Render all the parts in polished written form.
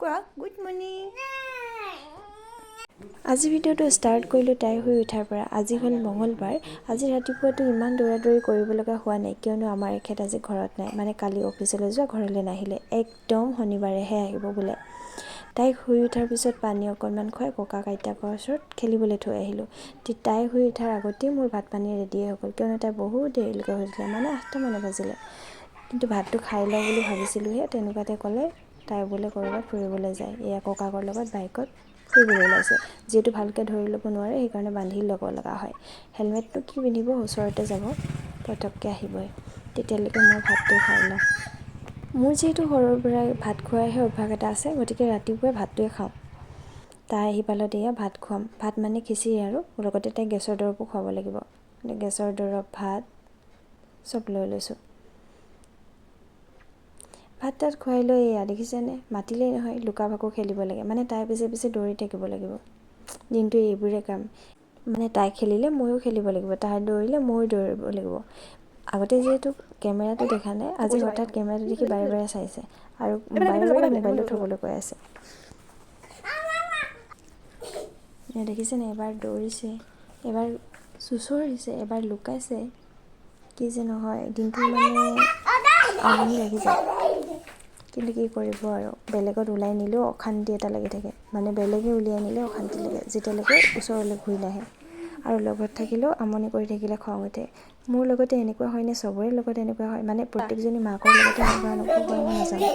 কোৱা good morning. আজি ভিডিঅ'টো ষ্টাৰ্ট কৰিলোঁ তাই শুই উঠাৰ পৰা। আজি হ'ল মঙলবাৰ। আজি ৰাতিপুৱাটো ইমান দৌৰা-দৌৰি কৰিব লগা হোৱা নাই, কিয়নো আমাৰ এখেত আজি ঘৰত নাই, মানে কালি অফিচলৈ যোৱা ঘৰলৈ নাহিলে, একদম শনিবাৰেহে আহিব বোলে। তাইক শুই উঠাৰ পিছত পানী অকণমান খুৱাই ককা-আইতাকৰ ওচৰত খেলিবলৈ থৈ আহিলোঁ। তাই শুই উঠাৰ আগতেই মোৰ ভাত পানী ৰেডিয়ে হৈ গ'ল, কিয়নো তাই বহুত দেৰিলৈকে হৈছিলে, মানে 8টা মান বাজিলে। কিন্তু ভাতটো খাই লওঁ বুলি ভাবিছিলোঁহে, তেনেকুৱাতে ক'লে তাই বোলে ক'ৰবাত ফুৰিবলৈ যায়, এয়া ককাকৰ লগত বাইকত ফুৰিবলৈ ওলাইছে। যিহেতু ভালকৈ ধৰি ল'ব নোৱাৰে, সেইকাৰণে বান্ধি ল'ব লগা হয়। হেলমেটটো কি পিন্ধিব, ওচৰতে যাব, পটককৈ আহিবই। তেতিয়ালৈকে মই ভাতটো খাই লওঁ। মোৰ যিহেতু সৰুৰ পৰাই ভাত খোৱাৰহে অভ্যাস এটা আছে, গতিকে ৰাতিপুৱাই ভাতটোৱে খাওঁ। তাই আহি পালত এয়া ভাত খুৱাম। ভাত মানে খিচিৰি আৰু লগতে তাই গেছৰ দৰৱো খুৱাব লাগিব। গেছৰ দৰৱ, ভাত চব লৈ লৈছোঁ। ভাত তাত খুৱাই লৈ এয়া দেখিছেনে, মাতিলেই নহয় লুকা-ভাকু খেলিব লাগে, মানে তাই পিছে পিছে দৌৰি থাকিব লাগিব। দিনটো এইবোৰে কাম, মানে তাই খেলিলে ময়ো খেলিব লাগিব, তাই দৌৰিলে ময়ো দৌৰিব লাগিব। আগতে যিহেতু কেমেৰাটো দেখা নাই, আজি হঠাৎ কেমেৰাটো দেখি বাৰে বাৰে চাইছে আৰু বাৰে বাৰে মোবাইলটো থ'বলৈ কৈ আছে। দেখিছেনে, এবাৰ দৌৰিছে, এবাৰ চুঁচৰিছে, এবাৰ লুকাইছে। কি যে নহয়, দিনটো মানে আমনি লাগি যায়। কিন্তু কি কৰিব আৰু, বেলেগত ওলাই নিলেও অশান্তি এটা লাগি থাকে, মানে বেলেগে উলিয়াই নিলেও অশান্তি লাগে, যেতিয়ালৈকে ওচৰলৈ ঘূৰি নাহে। আৰু লগত থাকিলেও আমনি কৰি থাকিলে খং উঠে। মোৰ লগতে এনেকুৱা হয়নে, চবৰে লগত এনেকুৱা হয়, মানে প্ৰত্যেকজনী মাকৰ লগতে এনেকুৱা অনুভৱ হয় মই নাজানো।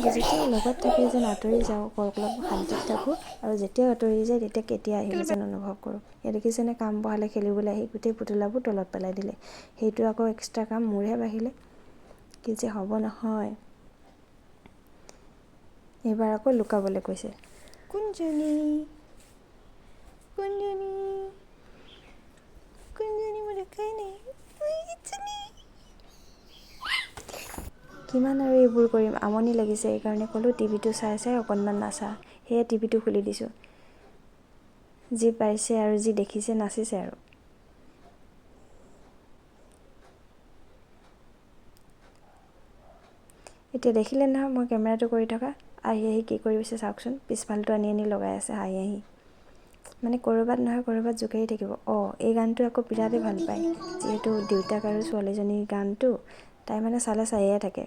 যেতিয়া লগত থাকে যেন আঁতৰি যাওঁ, অলপ শান্তিত থাকোঁ, আৰু যেতিয়া আঁতৰি যায় তেতিয়া কেতিয়া আহিলে যেন অনুভৱ কৰোঁ। ইয়াত দেখিছেনে, কাম বঢ়ালে খেলিবলৈ আহি গোটেই পুতলাবোৰ তলত পেলাই দিলে। সেইটো আকৌ এক্সট্ৰা কাম মোৰহে বাঢ়িলে, কি যে হ'ব নহয়। এইবাৰ আকৌ লুকাবলৈ কৈছে। কোনজনী কোনজনী কোনজনী মই দেখাই নাই। কিমান আৰু এইবোৰ কৰিম, আমনি লাগিছে। সেইকাৰণে ক'লোঁ টিভিটো চাই চাই অকণমান নাচা। সেয়ে টিভিটো খুলি দিছোঁ। যি পাইছে আৰু যি দেখিছে নাচিছে আৰু। এতিয়া দেখিলে নহয় মই কেমেৰাটো কৰি থকা, আহি আহি কি কৰিছে চাওকচোন, পিছফালটো আনি আনি লগাই আছে হাঁহি হাঁহি। মানে ক'ৰবাত নহয় ক'ৰবাত জোকাৰি থাকিব। এই গানটো আকৌ বিৰাটেই ভাল পায়, যিহেতু দেউতাক আৰু ছোৱালীজনীৰ গানটো, তাই মানে চালে চায়ে থাকে।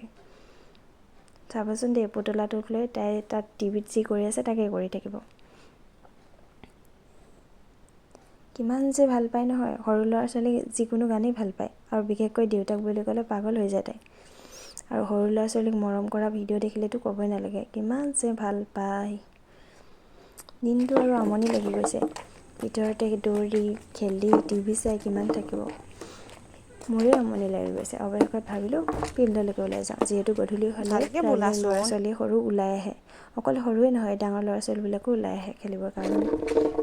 চাবচোন দেই, পুতলাটোক লৈ তাই তাত টিভিত যি কৰি আছে তাকে কৰি থাকিব। কিমান যে ভাল পায় নহয়, সৰু ল'ৰা ছোৱালী যিকোনো গানেই ভাল পায়, আৰু বিশেষকৈ দেউতাক বুলি ক'লে পাগল হৈ যায় তাই। আৰু সৰু ল'ৰা ছোৱালীক মৰম কৰা ভিডিঅ' দেখিলেতো ক'বই নালাগে, কিমান যে ভাল পায়। দিনটো আৰু আমনি লাগি গৈছে, ভিতৰতে দৌৰি খেলি টিভি চাই কিমান থাকিব। মোৰে আমনি লাগি গৈছে। অৱশেষত ভাবিলোঁ ফিল্ডলৈকে ওলাই যাওঁ, যিহেতু গধূলি হ'লে প্ৰায় ল'ৰা ছোৱালী সৰু ওলাই আহে। অকল সৰুৱে নহয়, ডাঙৰ ল'ৰা ছোৱালীবিলাকো ওলাই আহে খেলিবৰ কাৰণে।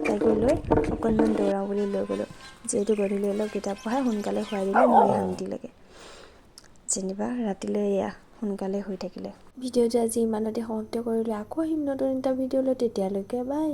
তাইকো লৈ অকণমান দৌৰাওঁ বুলি লৈ গ'লোঁ, যিহেতু গধূলি অলপ কিতাপ পঢ়াই সোনকালে শুৱাই দিলে মোৰে শান্তি লাগে। যেনিবা ৰাতিলৈ এয়া সোনকালে শুই থাকিলে। ভিডিঅ'টো আজি ইমানতে সমাপ্ত কৰিলোঁ। আকৌ আহিম নতুন এটা ভিডিঅ' লৈ, তেতিয়ালৈকে বাই।